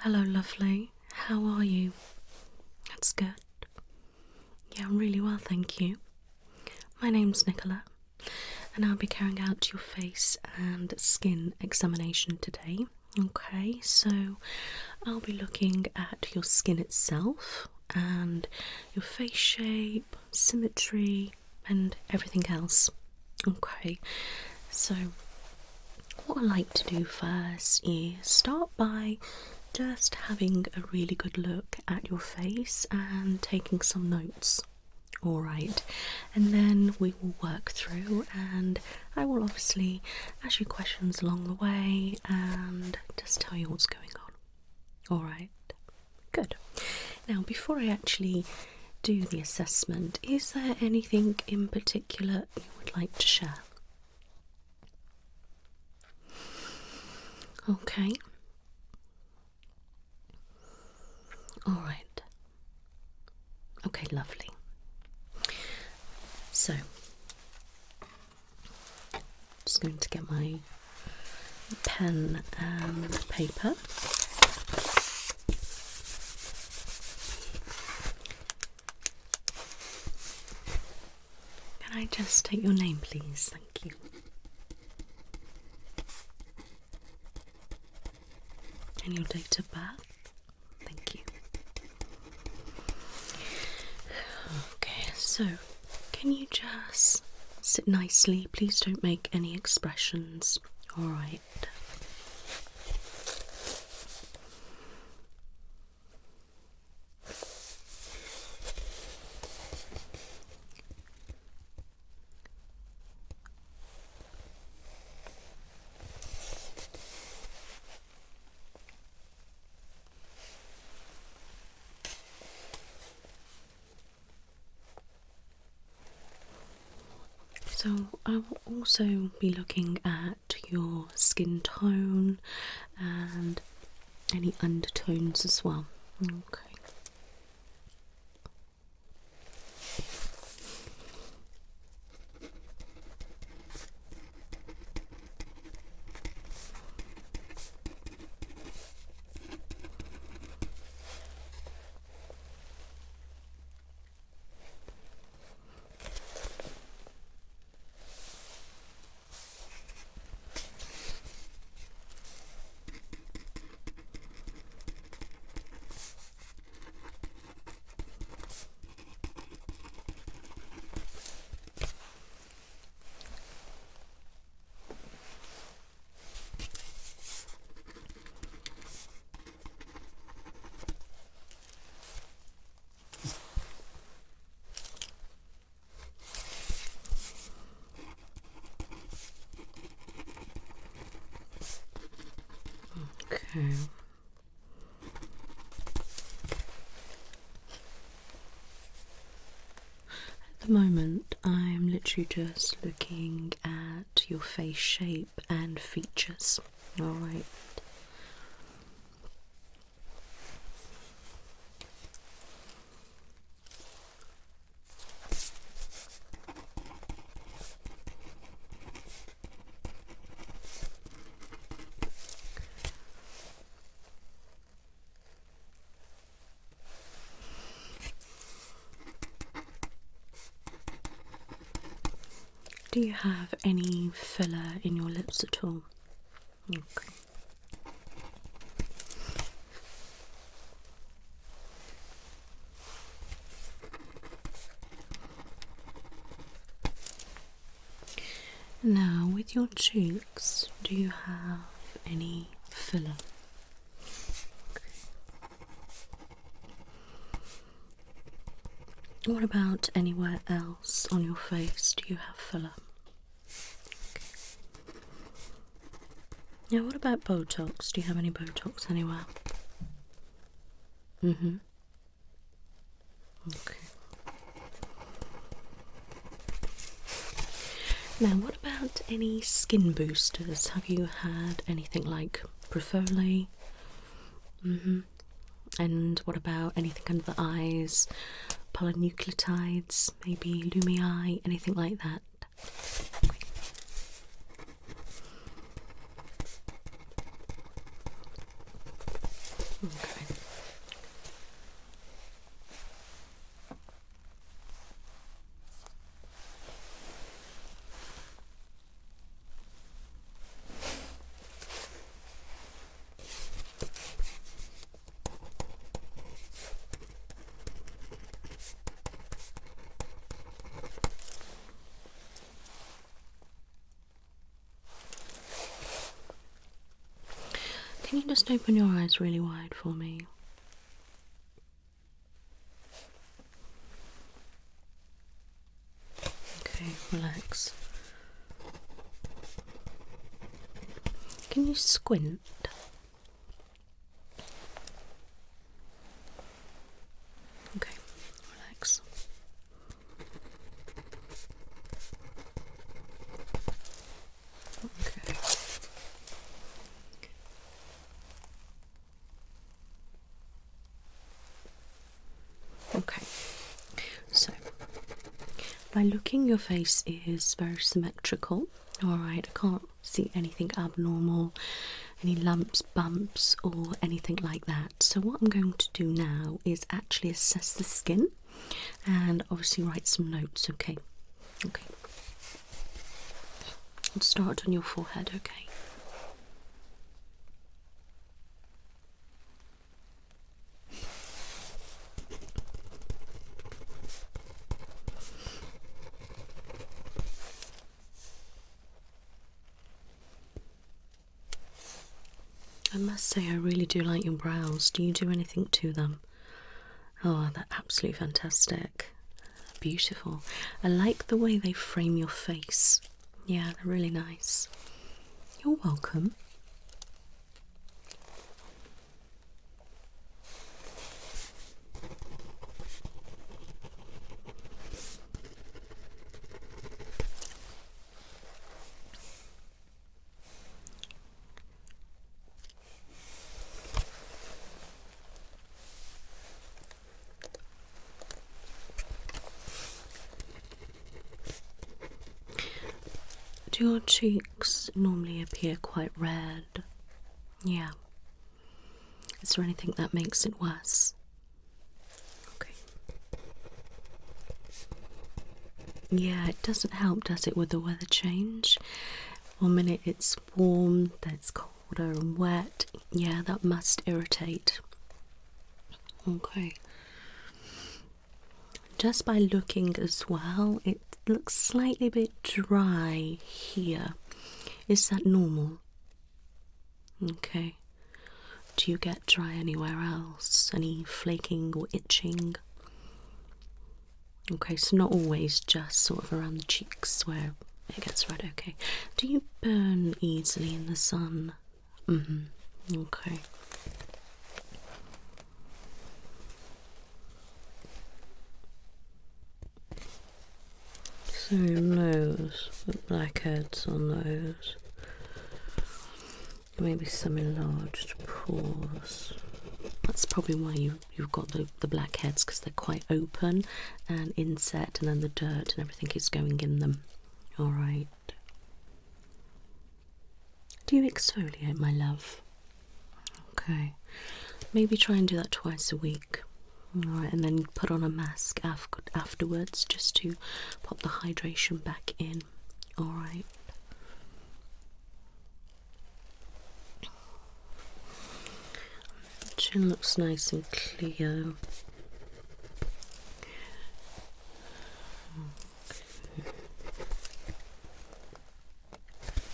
Hello, lovely. How are you? That's good. Yeah, I'm really well, thank you. My name's Nicola, and I'll be carrying out your face and skin examination today. Okay, so I'll be looking at your skin itself and your face shape, symmetry, and everything else. Okay, so what I like to do first is start by just having a really good look at your face and taking some notes. Alright, and then we will work through, and I will obviously ask you questions along the way and just tell you what's going on. Alright, good. Now, before I actually do the assessment, is there anything in particular you would like to share? Okay. Alright. Okay, lovely. So, just going to get my pen and paper. Can I just take your name, please? Thank you. And your date of birth? Thank you. Okay, so can you just sit nicely? Please don't make any expressions. Alright. So I will also be looking at your skin tone and any undertones as well. Okay. Okay. At the moment, I'm literally just looking at your face shape and features. Alright. Do you have any filler in your lips at all? Okay. Now, with your cheeks, do you have any filler? What about anywhere else on your face? Do you have filler? Okay. Now, what about Botox? Do you have any Botox anywhere? Okay. Now, what about any skin boosters? Have you had anything like Profoli? And what about anything under the eyes? Polynucleotides, maybe Lumii, anything like that? Can you just open your eyes really wide for me? Okay, relax. Can you squint? Okay, relax. Okay. Okay, so by looking, your face is very symmetrical. Alright, I can't see anything abnormal, any lumps, bumps, or anything like that. So, what I'm going to do now is actually assess the skin and obviously write some notes, okay? Okay. Let's start on your forehead, okay? I must say, I really do like your brows. Do you do anything to them? Oh, they're absolutely fantastic. Beautiful. I like the way they frame your face. Yeah, they're really nice. You're welcome. Do your cheeks normally appear quite red? Yeah. Is there anything that makes it worse? Okay. Yeah, it doesn't help, does it, with the weather change? 1 minute it's warm, then it's colder and wet. Yeah, that must irritate. Okay. Just by looking as well, it looks slightly a bit dry here. Is that normal? Okay. Do you get dry anywhere else? Any flaking or itching? Okay, so not always, just sort of around the cheeks where it gets red. Okay. Do you burn easily in the sun? Okay. So nose, blackheads on those. Maybe some enlarged pores. That's probably why you've got the blackheads, because they're quite open and inset, and then the dirt and everything is going in them. Alright. Do you exfoliate, my love? Okay. Maybe try and do that twice a week. Alright, and then put on a mask afterwards just to pop the hydration back in. Alright. Chin looks nice and clear. Okay.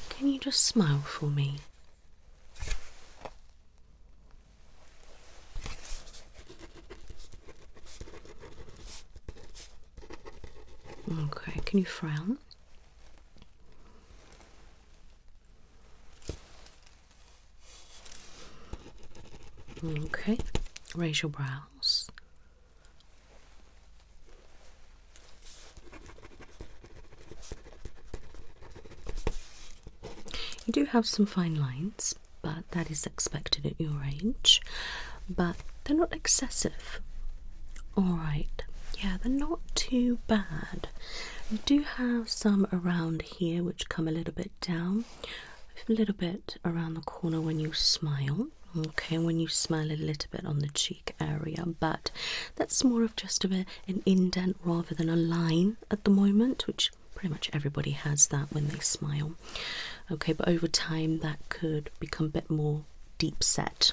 Can you just smile for me? Okay, can you frown? Okay, raise your brows. You do have some fine lines, but that is expected at your age. But they're not excessive. Alright, yeah, they're not too bad. You do have some around here which come a little bit down, a little bit around the corner when you smile. Okay, when you smile a little bit on the cheek area, but that's more of just an indent rather than a line at the moment, which pretty much everybody has that when they smile. Okay, but over time that could become a bit more deep set.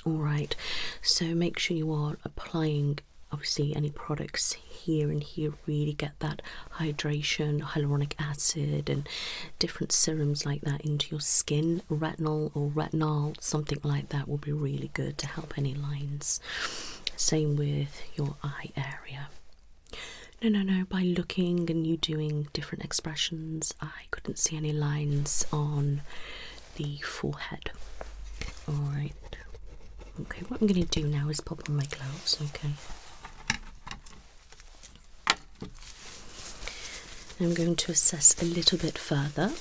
Alright, so make sure you are applying obviously any products here and here really get that hydration, hyaluronic acid and different serums like that into your skin. Retinol or retinol, something like that will be really good to help any lines. Same with your eye area. No, by looking and you doing different expressions, I couldn't see any lines on the forehead. Alright. Okay, what I'm going to do now is pop on my gloves, okay? I'm going to assess a little bit further,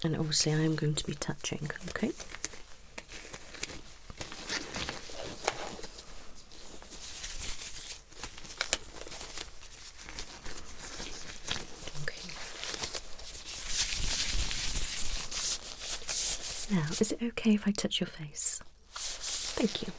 and obviously I am going to be touching, okay? Now, is it okay if I touch your face? Thank you.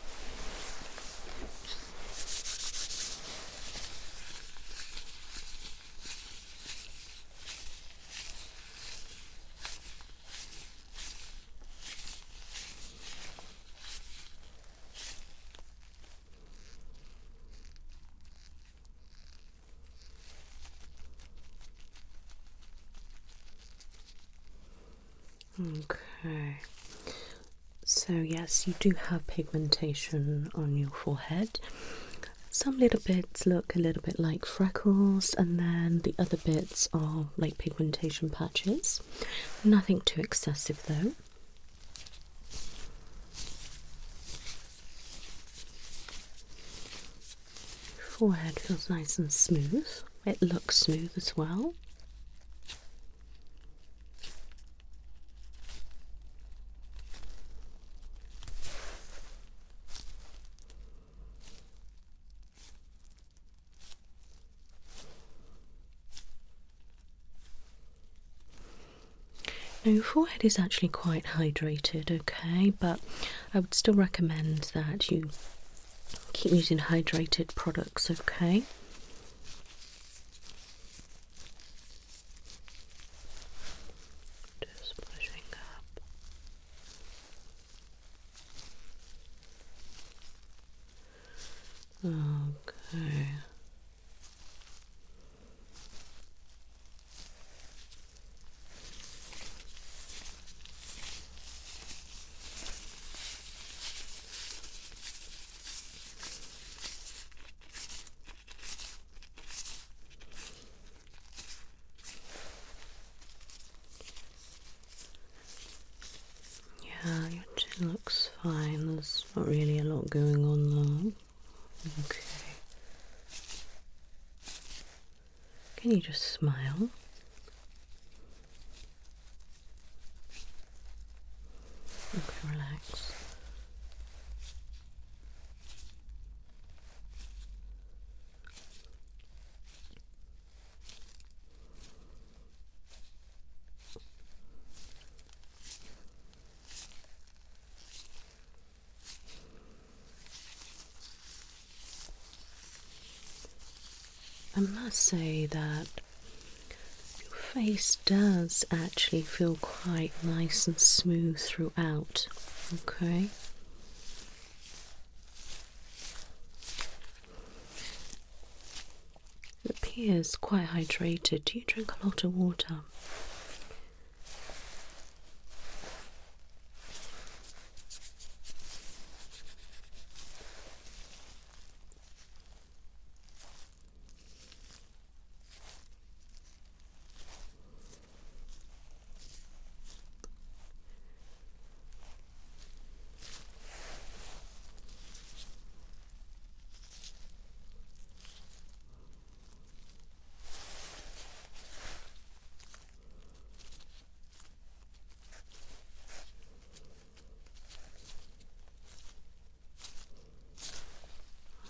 Okay, so yes, you do have pigmentation on your forehead. Some little bits look a little bit like freckles, and then the other bits are like pigmentation patches. Nothing too excessive though. Forehead feels nice and smooth. It looks smooth as well. Now your forehead is actually quite hydrated, okay, but I would still recommend that you keep using hydrated products, okay? Just pushing up. Okay. Yeah, your chin looks fine. There's not really a lot going on though. Okay. Can you just smile? Okay, relax. I must say that your face does actually feel quite nice and smooth throughout, okay? It appears quite hydrated. Do you drink a lot of water?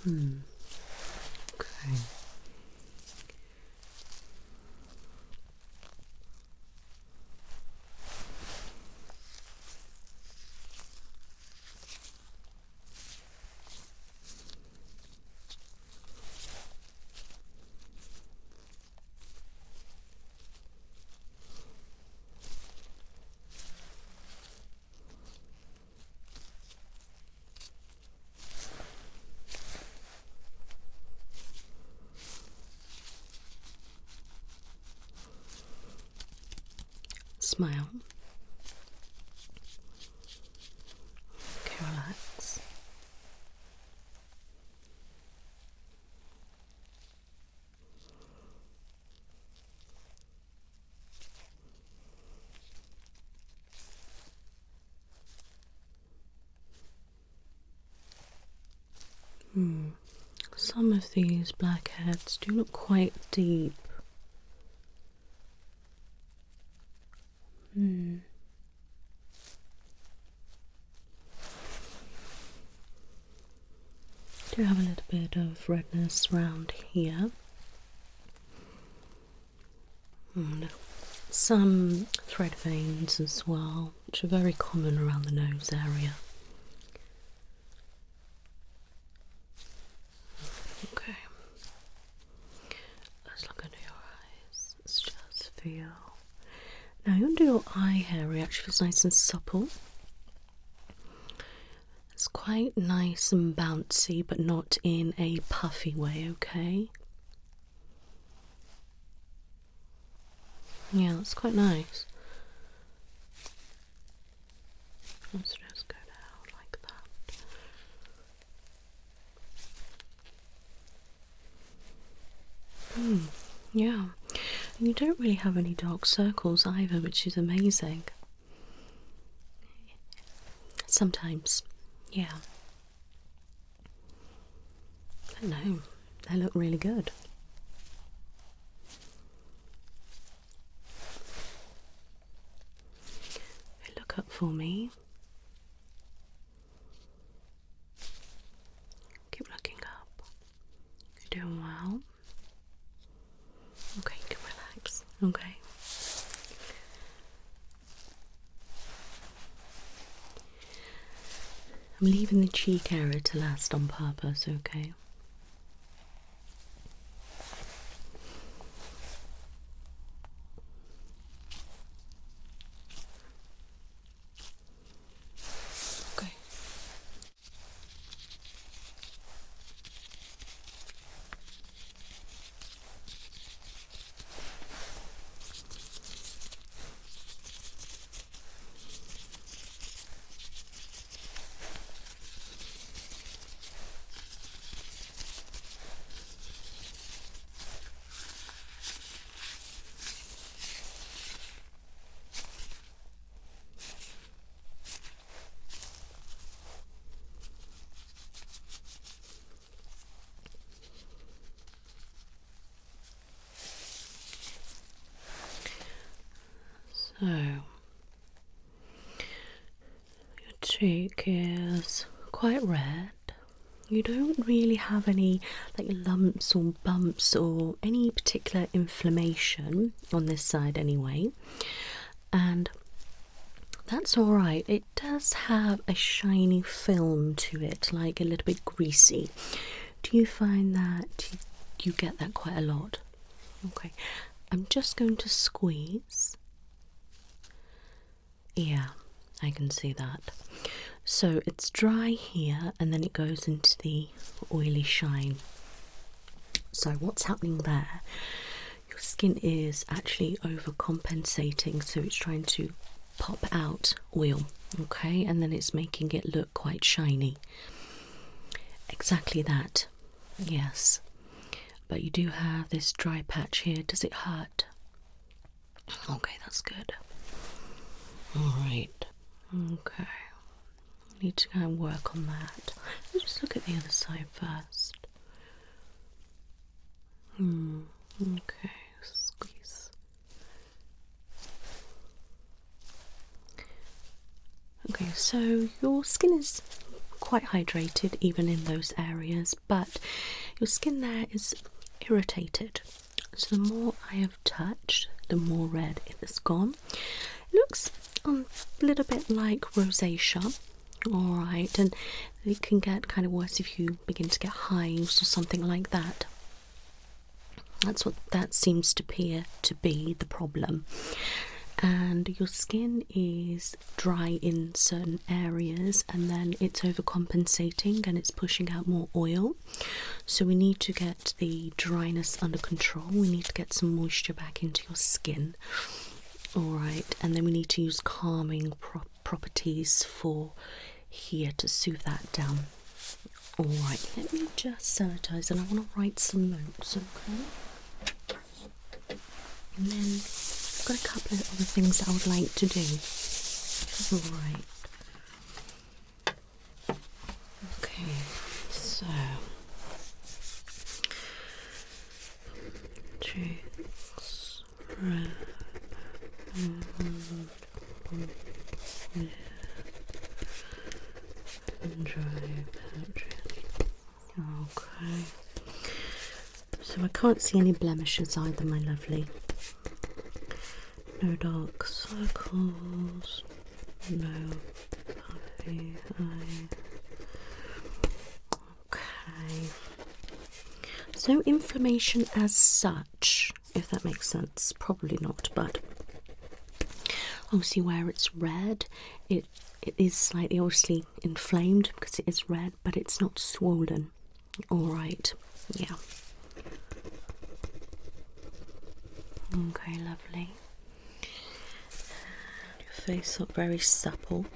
Okay. smile. Okay, relax. Some of these blackheads do look quite deep. Do have a little bit of redness around here. And some thread veins as well, which are very common around the nose area. Okay. Let's look under your eyes. Let's just feel. Now, under your eye area actually feels nice and supple. It's quite nice and bouncy, but not in a puffy way, okay? Yeah, that's quite nice. Let's just go down like that. Yeah. And you don't really have any dark circles either, which is amazing. Sometimes, yeah. I don't know, they look really good. Look up for me. Keep looking up. You're doing well. Okay, you can relax. Okay. I'm leaving the cheek area to last on purpose, okay? Okay. So, your cheek is quite red. You don't really have any like lumps or bumps or any particular inflammation on this side anyway, and that's alright. It does have a shiny film to it, like a little bit greasy. Do you find that you get that quite a lot? Okay, I'm just going to squeeze. Yeah, I can see that. So it's dry here and then it goes into the oily shine. So what's happening there? Your skin is actually overcompensating, so it's trying to pop out oil, okay, and then it's making it look quite shiny. Exactly that, yes. But you do have this dry patch here. Does it hurt? Okay, that's good. Alright, okay. Need to go and work on that. Let's just look at the other side first. Okay, squeeze. Okay, so your skin is quite hydrated even in those areas, but your skin there is irritated. So the more I have touched, the more red it has gone. It looks a little bit like rosacea. Alright, and it can get kind of worse if you begin to get hives or something like that. That's what that seems to appear to be the problem. And your skin is dry in certain areas and then it's overcompensating and it's pushing out more oil. So we need to get the dryness under control. We need to get some moisture back into your skin. Alright, and then we need to use calming properties for here to soothe that down. Alright, let me just sanitize, and I want to write some notes, okay? And then I've got a couple of other things that I would like to do. Alright. Okay, so cheeks, red, and dry patches. Okay. So I can't see any blemishes either, my lovely. No dark circles, no puffy eye. Okay. So inflammation as such, if that makes sense, probably not, but obviously where it's red, it is slightly obviously inflamed because it is red, but it's not swollen. Alright, yeah. Okay, lovely. Your face look very supple.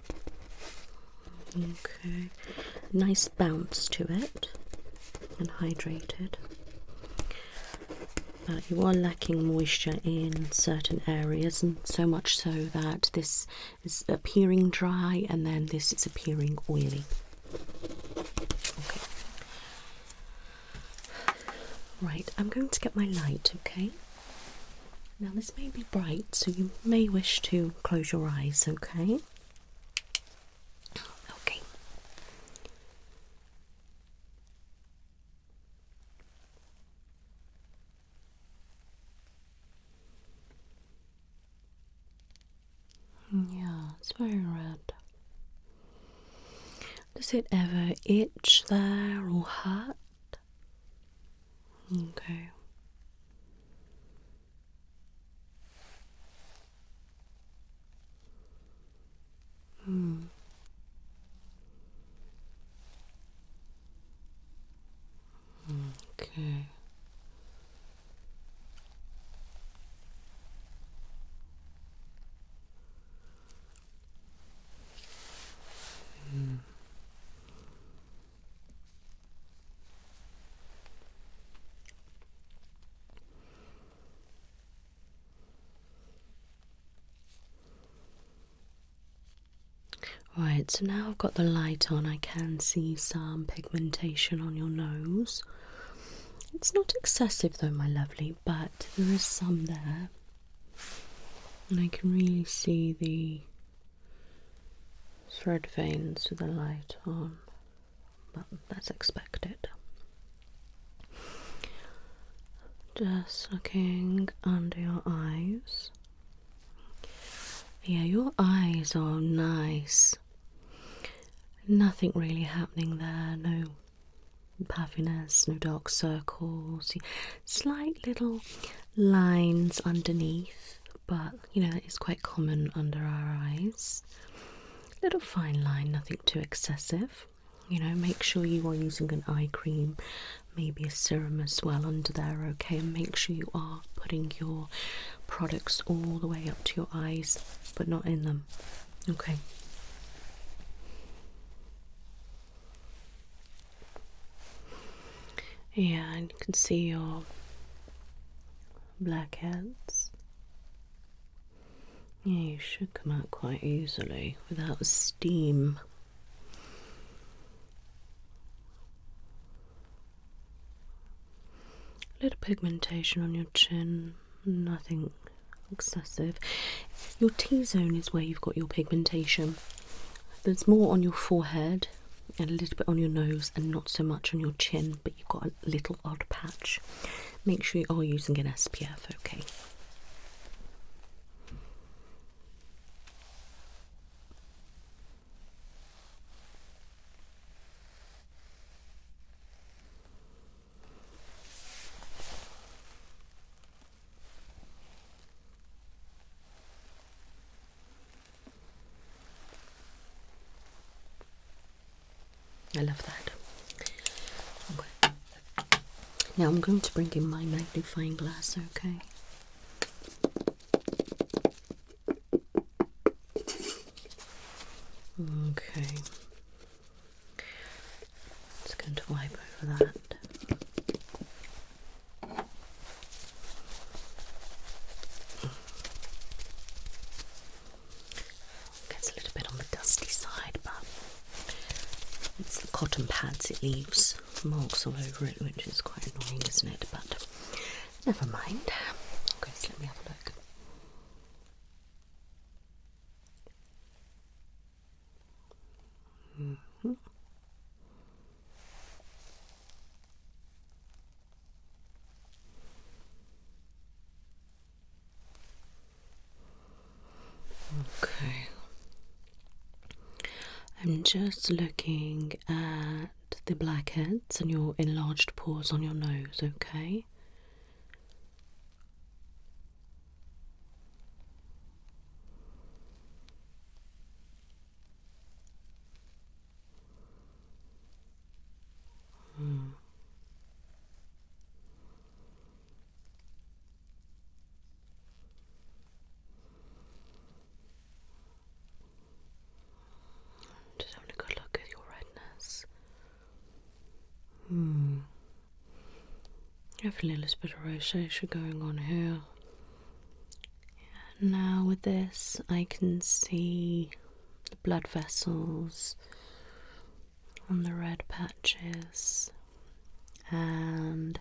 Okay, nice bounce to it and hydrated. But you are lacking moisture in certain areas, and so much so that this is appearing dry and then this is appearing oily. Okay. Right, I'm going to get my light, okay? Now this may be bright, so you may wish to close your eyes, okay? Okay. Yeah, it's very red. Does it ever itch there or hurt? Okay. Okay. Right, so now I've got the light on, I can see some pigmentation on your nose. It's not excessive though, my lovely, but there is some there. And I can really see the thread veins with the light on, but that's expected. Just looking under your eyes. Yeah, your eyes are nice. Nothing really happening there, no puffiness, no dark circles, slight little lines underneath, but you know, that is quite common under our eyes. Little fine line, nothing too excessive. You know, make sure you are using an eye cream, maybe a serum as well under there, okay? And make sure you are putting your products all the way up to your eyes, but not in them, okay? Yeah, and you can see your blackheads. Yeah, you should come out quite easily without steam. Little pigmentation on your chin, nothing excessive. Your T-zone is where you've got your pigmentation. There's more on your forehead and a little bit on your nose and not so much on your chin, but you've got a little odd patch. Make sure you are using an SPF, okay? I love that. Okay. Now I'm going to bring in my magnifying glass, okay? Okay. Just going to wipe over that. Gets a little bit on the dusty side, but it's the cotton pads, it leaves marks all over it, which is quite annoying, isn't it? But never mind. Okay, so let me have a look. Okay. I'm just looking at the blackheads and your enlarged pores on your nose, okay? Just having a good look at your redness. Definitely a little bit of rosacea going on here. Now with this, I can see the blood vessels on the red patches and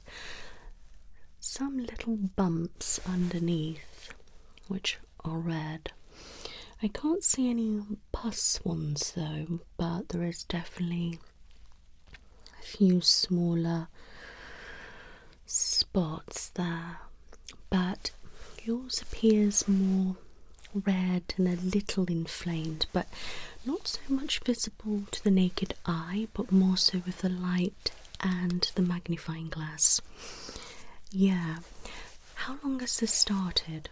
some little bumps underneath which are red. I can't see any pus ones though, but there is definitely a few smaller spots there, but yours appears more red and a little inflamed, but not so much visible to the naked eye, but more so with the light and the magnifying glass. Yeah. How long has this started?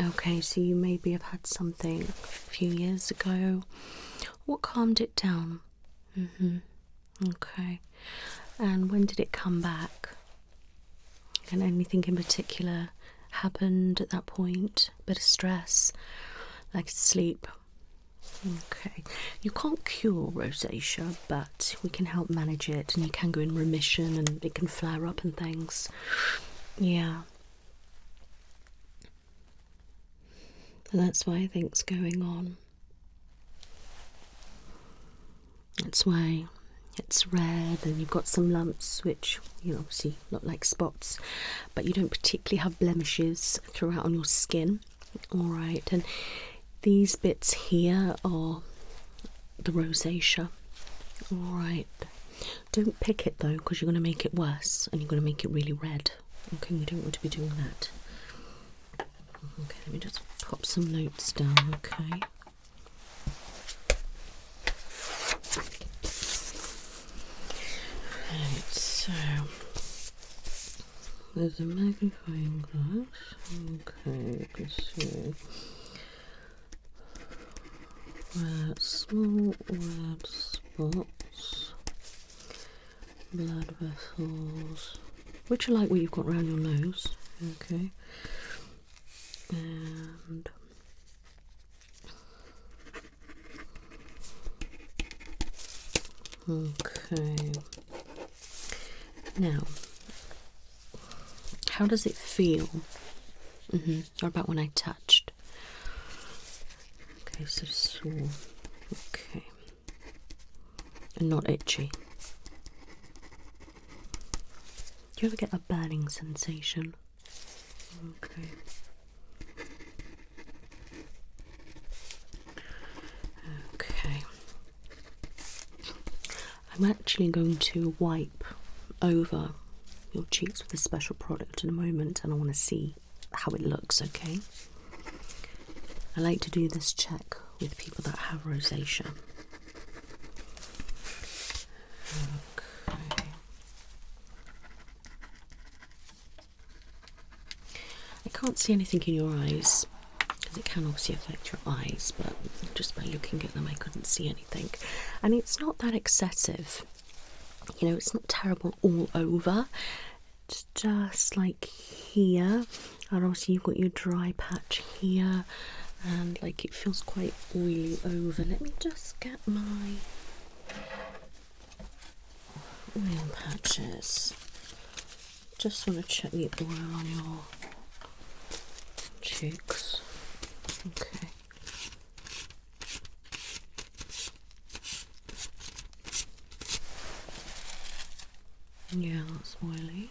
Okay, so you maybe have had something a few years ago. What calmed it down? Okay. And when did it come back? And anything in particular happened at that point? A bit of stress, like sleep? Okay. You can't cure rosacea, but we can help manage it, and you can go in remission and it can flare up and things. Yeah. And that's why I think's going on. That's why it's red, and you've got some lumps which, you know, obviously look like spots, but you don't particularly have blemishes throughout on your skin. Alright, and these bits here are the rosacea. Alright, don't pick it though, because you're going to make it worse and you're going to make it really red. Okay, we don't want to be doing that. Okay, let me just pop some notes down, okay? Right, so there's a magnifying glass. Okay, let's see. Small red spots, blood vessels, which are like what you've got around your nose. Okay, and okay. Now, how does it feel? What about when I touched? Okay, so sore. Okay. And not itchy. Do you ever get a burning sensation? Okay. Okay. I'm actually going to wipe over your cheeks with a special product in a moment, and I want to see how it looks, okay? I like to do this check with people that have rosacea. Okay. I can't see anything in your eyes, because it can obviously affect your eyes, but just by looking at them I couldn't see anything. And it's not that excessive. You know, it's not terrible all over. It's just like here, and obviously you've got your dry patch here, and like it feels quite oily over. Let me just get my oil patches. Just want to check the oil on your cheeks. Okay. Yeah, that's oily.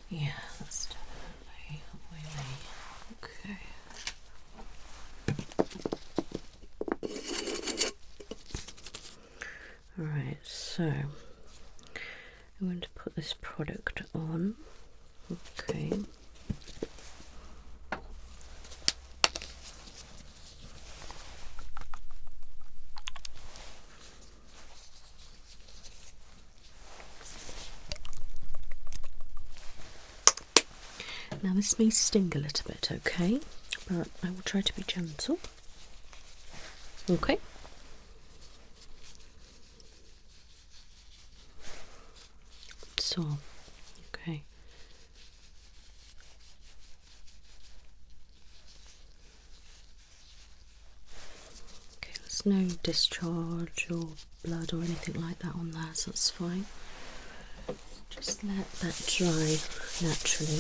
Yeah, that's definitely oily. Okay. Alright, so I'm going to put this product on. Okay. Now this may sting a little bit, okay? But I will try to be gentle. Okay. So, okay. Okay, there's no discharge or blood or anything like that on there, so that's fine. Just let that dry naturally.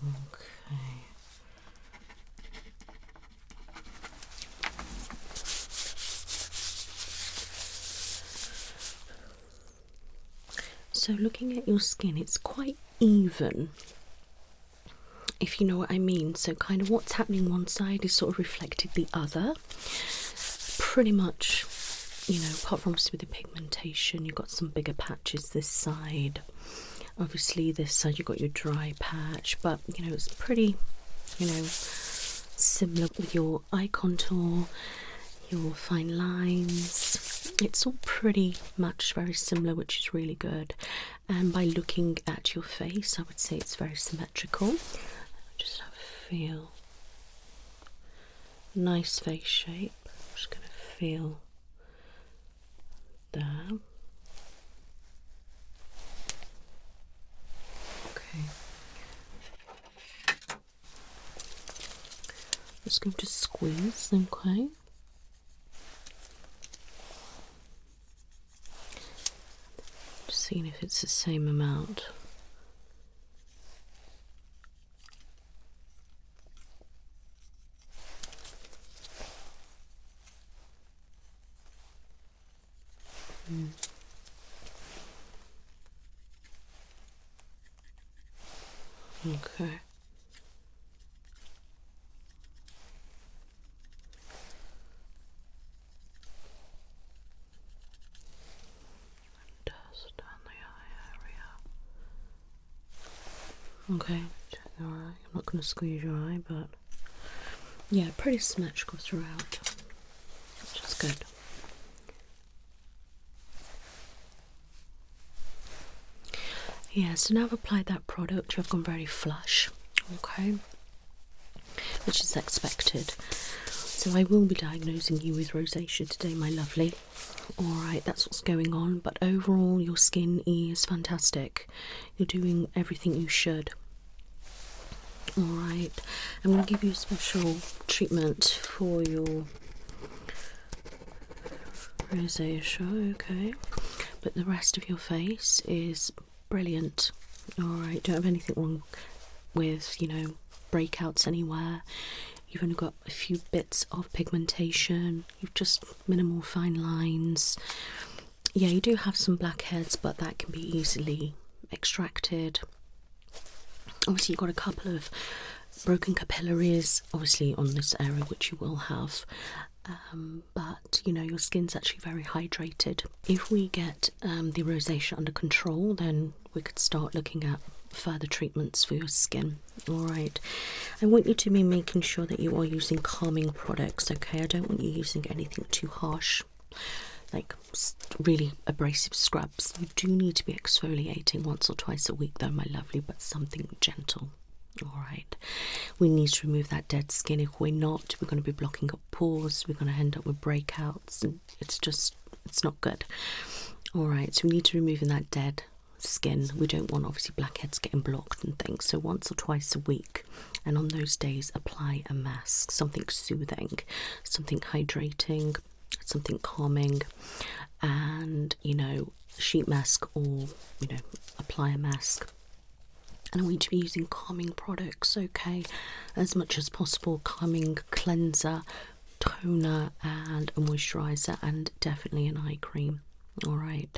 Okay. So looking at your skin, it's quite even, if you know what I mean. So kind of what's happening one side is sort of reflected the other. Pretty much, you know, apart from obviously with the pigmentation, you've got some bigger patches this side. Obviously this side you've got your dry patch, but you know, it's pretty, you know, similar with your eye contour, your fine lines. It's all pretty much very similar, which is really good. And by looking at your face, I would say it's very symmetrical. Just have a feel. Nice face shape. I'm just going to feel there. Okay. Just going to squeeze, okay. Just seeing if it's the same amount. Okay. Dust down the eye area. Okay, check your eye. I'm not going to squeeze your eye, but yeah, pretty symmetrical throughout, which is good. Yeah, so now I've applied that product, you've gone very flush, okay, which is expected. So I will be diagnosing you with rosacea today, my lovely. Alright, that's what's going on, but overall your skin is fantastic. You're doing everything you should. Alright, I'm going to give you a special treatment for your rosacea, okay, but the rest of your face is brilliant. Alright, don't have anything wrong with, you know, breakouts anywhere. You've only got a few bits of pigmentation, you've just minimal fine lines. Yeah, you do have some blackheads, but that can be easily extracted. Obviously you've got a couple of broken capillaries obviously on this area, which you will have, but you know, your skin's actually very hydrated. If we get the rosacea under control, then we could start looking at further treatments for your skin. All right, I want you to be making sure that you are using calming products, okay? I don't want you using anything too harsh, like really abrasive scrubs. You do need to be exfoliating once or twice a week though, my lovely, but something gentle. All right, we need to remove that dead skin. If we're not, we're going to be blocking up pores, we're going to end up with breakouts, and it's not good. All right, so we need to remove that dead skin. We don't want obviously blackheads getting blocked and things. So once or twice a week, and on those days apply a mask, something soothing, something hydrating, something calming, and sheet mask, or apply a mask. And I want you to be using calming products, okay, as much as possible. Calming cleanser, toner, and a moisturizer, and definitely an eye cream. All right.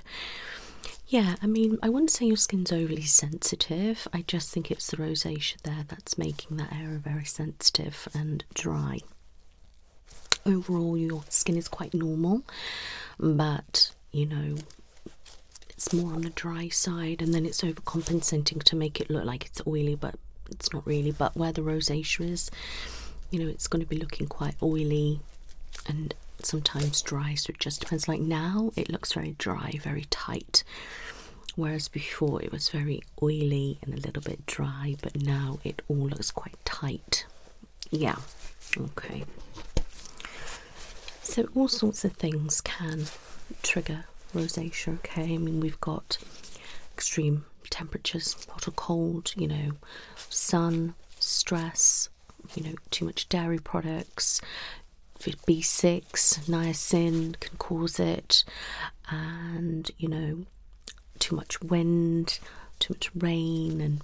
Yeah, I mean, I wouldn't say your skin's overly sensitive. I just think it's the rosacea there that's making that area very sensitive and dry. Overall, your skin is quite normal, but it's more on the dry side, and then it's overcompensating to make it look like it's oily, but it's not really. But where the rosacea is, it's going to be looking quite oily and sometimes dry, so it just depends. Like now it looks very dry, very tight, whereas before it was very oily and a little bit dry, but now it all looks quite tight. Yeah, okay. So all sorts of things can trigger rosacea, okay? I mean, we've got extreme temperatures, hot or cold, sun, stress, too much dairy products, B6, niacin can cause it, and too much wind, too much rain, and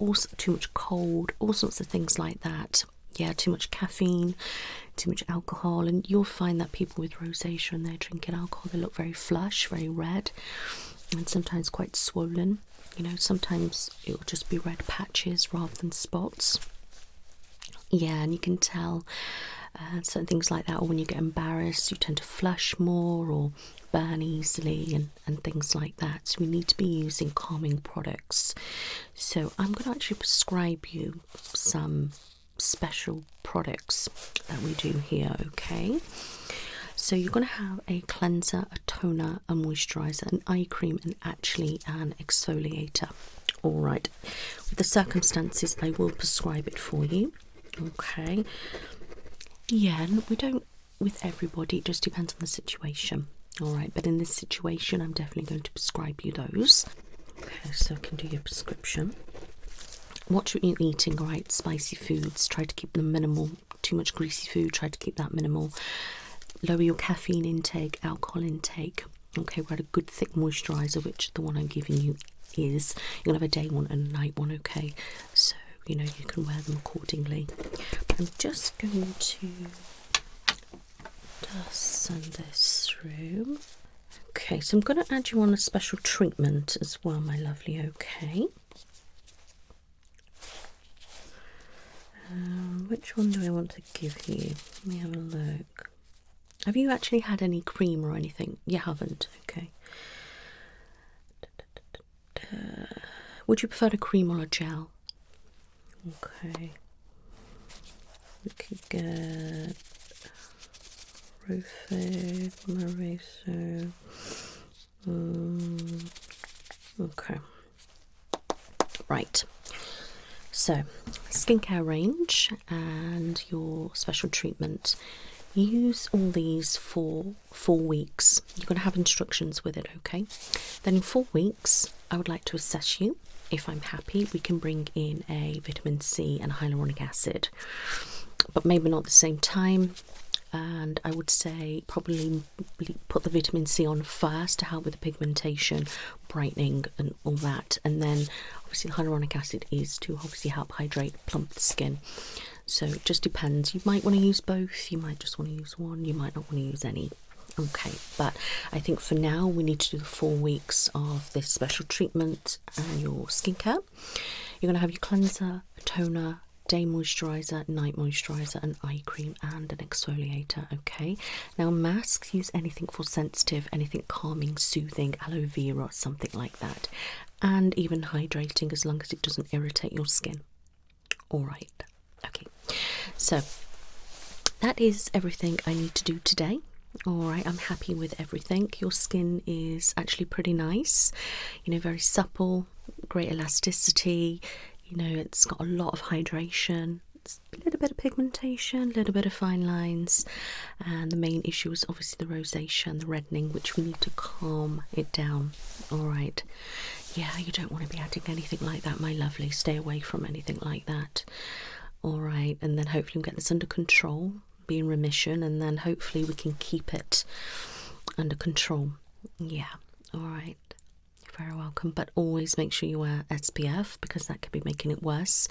also too much cold, all sorts of things like that. Yeah, too much caffeine, too much alcohol, and you'll find that people with rosacea and they're drinking alcohol, they look very flush, very red, and sometimes quite swollen. Sometimes it'll just be red patches rather than spots. Yeah, and you can tell certain things like that, or when you get embarrassed, you tend to flush more or burn easily, and things like that. So we need to be using calming products. So I'm going to actually prescribe you some special products that we do here, okay? So you're going to have a cleanser, a toner, a moisturizer, an eye cream, and actually an exfoliator. All right, with the circumstances, I will prescribe it for you, okay? Yeah, and we don't with everybody, it just depends on the situation. All right, but in this situation, I'm definitely going to prescribe you those. Okay, so I can do your prescription. What you're eating, right? Spicy foods, try to keep them minimal. Too much greasy food, try to keep that minimal. Lower your caffeine intake, alcohol intake. Okay, we're at a good thick moisturizer, which the one I'm giving you is. You're gonna have a day one and a night one, okay? So you can wear them accordingly. But I'm just going to send this through. Okay, so I'm going to add you on a special treatment as well, my lovely, okay? Which one do I want to give you? Let me have a look. Have you actually had any cream or anything? You haven't, okay. Would you prefer a cream or a gel? Okay. We could get Rufid, Maraso. Okay. Right. So, skincare range and your special treatment. Use all these for 4 weeks. You're going to have instructions with it, okay? Then in 4 weeks, I would like to assess you. If I'm happy, we can bring in a vitamin C and hyaluronic acid, but maybe not at the same time. And I would say probably put the vitamin C on first to help with the pigmentation, brightening and all that, and then obviously the hyaluronic acid is to obviously help hydrate, plump the skin. So it just depends. You might want to use both, you might just want to use one, you might not want to use any. Okay, but I think for now we need to do the 4 weeks of this special treatment and your skincare. You're going to have your cleanser, toner, day moisturiser, night moisturiser, an eye cream and an exfoliator, okay? Now masks, use anything for sensitive, anything calming, soothing, aloe vera or something like that. And even hydrating as long as it doesn't irritate your skin. Alright, okay. So that is everything I need to do today. Alright, I'm happy with everything. Your skin is actually pretty nice, you know, very supple, great elasticity, you know, it's got a lot of hydration, a little bit of pigmentation, a little bit of fine lines, and the main issue is obviously the rosacea and the reddening, which we need to calm it down. Alright, yeah, you don't want to be adding anything like that, my lovely. Stay away from anything like that. Alright, and then hopefully we'll get this under control, be in remission, and then hopefully we can keep it under control. Yeah, alright. You're very welcome, but always make sure you wear SPF because that could be making it worse,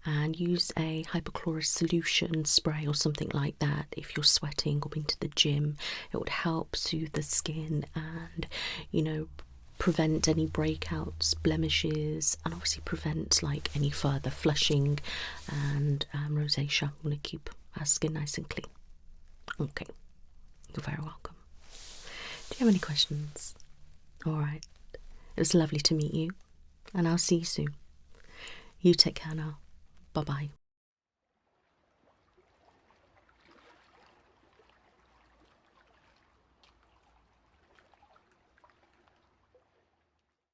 and use a hypochlorous solution spray or something like that if you're sweating or been to the gym. It would help soothe the skin and, you know, prevent any breakouts, blemishes, and obviously prevent like any further flushing and rosacea. We want to keep our skin nice and clean. Okay, you're very welcome. Do you have any questions? Alright, it was lovely to meet you, and I'll see you soon. You take care now. Bye bye.